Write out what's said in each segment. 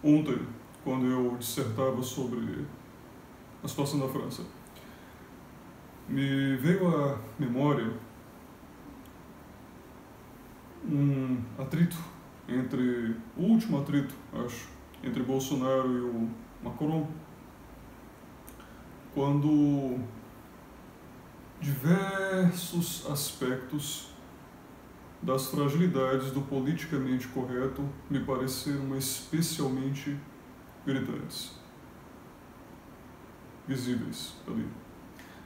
Ontem, quando eu dissertava sobre a situação da França, me veio à memória um atrito o último atrito, acho, entre Bolsonaro e o Macron, quando diversos aspectos das fragilidades do politicamente correto me pareceram especialmente gritantes, visíveis ali.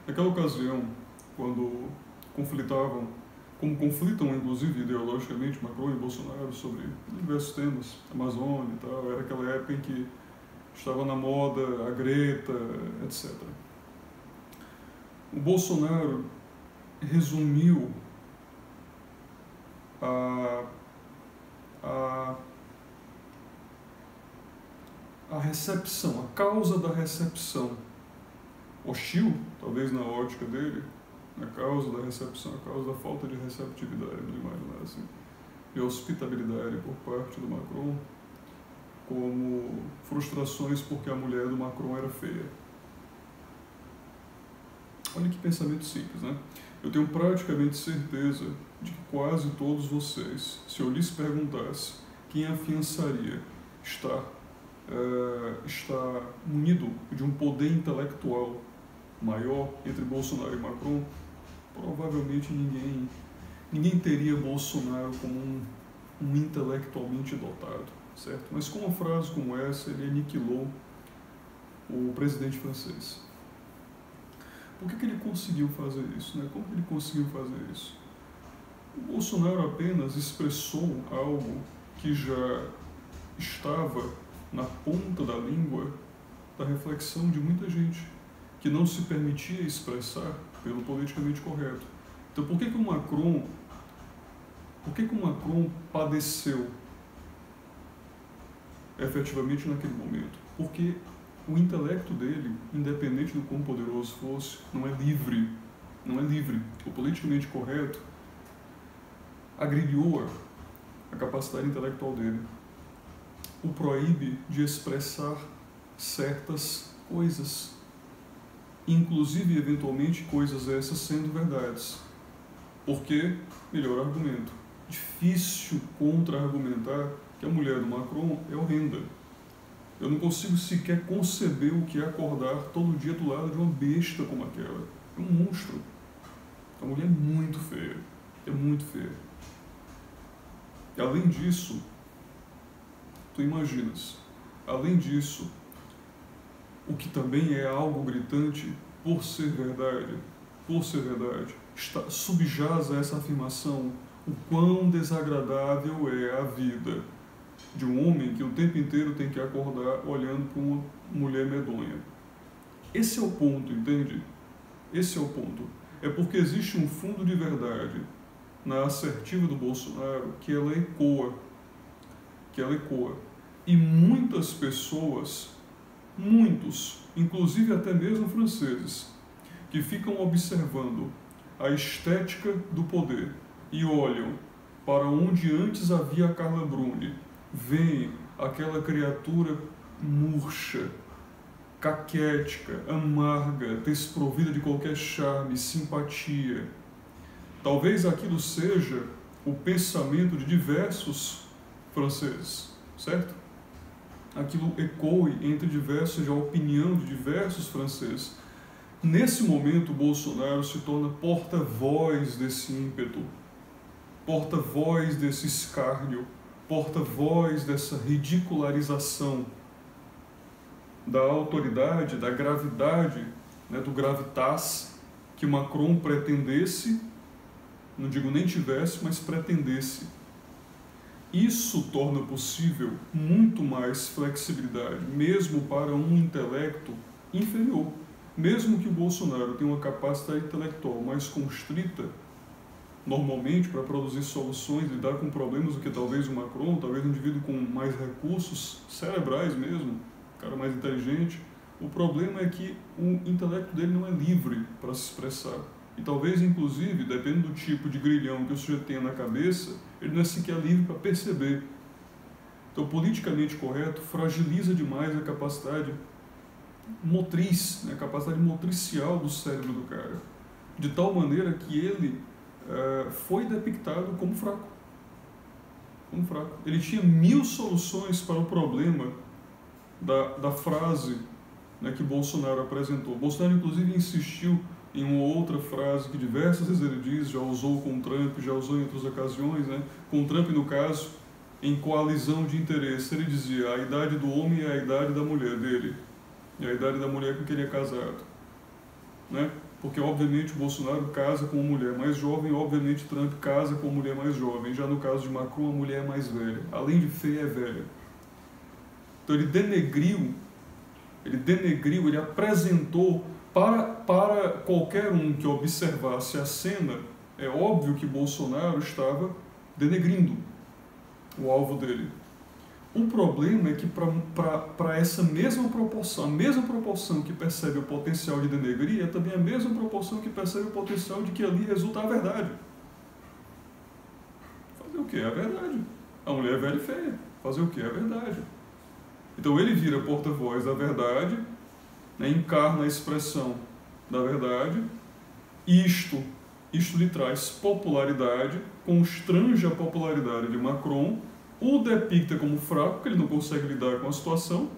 Naquela ocasião, quando conflitavam, como conflitam inclusive ideologicamente Macron e Bolsonaro sobre diversos temas, Amazônia e tal, era aquela época em que estava na moda a Greta, etc. O Bolsonaro resumiu a recepção, a causa da recepção hostil, talvez na ótica dele, a causa da recepção, a causa da falta de receptividade, vamos imaginar assim, de hospitabilidade por parte do Macron, como frustrações porque a mulher do Macron era feia. Olha que pensamento simples, né? Eu tenho praticamente certeza de que quase todos vocês, se eu lhes perguntasse quem afiançaria estar munido de um poder intelectual maior entre Bolsonaro e Macron, provavelmente ninguém teria Bolsonaro como um intelectualmente dotado, certo? Mas com uma frase como essa, ele aniquilou o presidente francês. Por que ele conseguiu fazer isso, né? Como que ele conseguiu fazer isso? O Bolsonaro apenas expressou algo que já estava na ponta da língua da reflexão de muita gente, que não se permitia expressar pelo politicamente correto. Então, por que o Macron padeceu efetivamente naquele momento? Porque o intelecto dele, independente do quão poderoso fosse, não é livre. Não é livre. O politicamente correto agrilhoa a capacidade intelectual dele. O proíbe de expressar certas coisas, inclusive, eventualmente, coisas essas sendo verdades. Porque, melhor argumento, difícil contra-argumentar que a mulher do Macron é horrenda. Eu não consigo sequer conceber o que é acordar todo dia do lado de uma besta como aquela. É um monstro. A mulher é muito feia. É muito feia. E além disso, tu imaginas, além disso, o que também é algo gritante, por ser verdade, subjaz a essa afirmação o quão desagradável é a vida de um homem que o tempo inteiro tem que acordar olhando para uma mulher medonha. Esse é o ponto, entende? Esse é o ponto. É porque existe um fundo de verdade na assertiva do Bolsonaro que ela ecoa. E muitas pessoas, inclusive até mesmo franceses, que ficam observando a estética do poder e olham para onde antes havia a Carla Bruni, veem aquela criatura murcha, caquética, amarga, desprovida de qualquer charme, simpatia. Talvez aquilo seja o pensamento de diversos franceses, certo? Aquilo ecoe entre diversos, a opinião de diversos franceses. Nesse momento, Bolsonaro se torna porta-voz desse ímpeto, porta-voz desse escárnio, porta-voz dessa ridicularização da autoridade, da gravidade, né, do gravitas que Macron pretendesse, não digo nem tivesse, mas pretendesse. Isso torna possível muito mais flexibilidade, mesmo para um intelecto inferior. Mesmo que o Bolsonaro tenha uma capacidade intelectual mais constrita, normalmente para produzir soluções, lidar com problemas do que talvez o Macron, talvez um indivíduo com mais recursos cerebrais mesmo, um cara mais inteligente, o problema é que o intelecto dele não é livre para se expressar. E talvez, inclusive, dependendo do tipo de grilhão que o sujeito tenha na cabeça, ele não é sequer livre para perceber Então, politicamente correto fragiliza demais a capacidade motriz, né, a capacidade motricial do cérebro do cara, de tal maneira que ele foi depictado como fraco. Como fraco. Ele tinha 1000 soluções para o problema da frase, né, que Bolsonaro apresentou. Bolsonaro, inclusive, insistiu em uma outra frase que diversas vezes ele diz, já usou com Trump, já usou em outras ocasiões, né, com Trump, no caso, em coalizão de interesse. Ele dizia: a idade do homem é a idade da mulher dele, e a idade da mulher com quem ele é casado, né? Porque, obviamente, o Bolsonaro casa com uma mulher mais jovem, obviamente, Trump casa com uma mulher mais jovem. Já no caso de Macron, a mulher é mais velha. Além de feia, é velha. Então, ele denegriu, ele apresentou para qualquer um que observasse a cena, é óbvio que Bolsonaro estava denegrindo o alvo dele. O problema é que para essa mesma proporção, a mesma proporção que percebe o potencial de denegrir, é também a mesma proporção que percebe o potencial de que ali resulta a verdade. Fazer o que? É a verdade. A mulher é velha e feia. Fazer o que? É a verdade. Então ele vira porta-voz da verdade, né, encarna a expressão da verdade, isto lhe traz popularidade, constrange a popularidade de Macron, o depicta como fraco, porque ele não consegue lidar com a situação,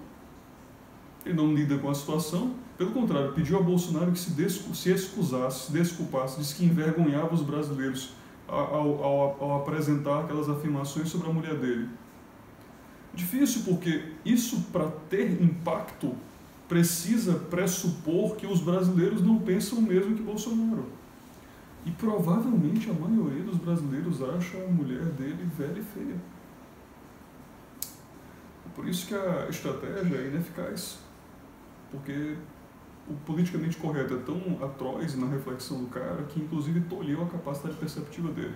ele não lida com a situação, pelo contrário, pediu a Bolsonaro que se excusasse, se desculpasse, disse que envergonhava os brasileiros ao apresentar aquelas afirmações sobre a mulher dele. Difícil, porque isso, para ter impacto, precisa pressupor que os brasileiros não pensam o mesmo que Bolsonaro. E provavelmente a maioria dos brasileiros acha a mulher dele velha e feia. Por isso que a estratégia é ineficaz, porque o politicamente correto é tão atroz na reflexão do cara que inclusive tolheu a capacidade perceptiva dele.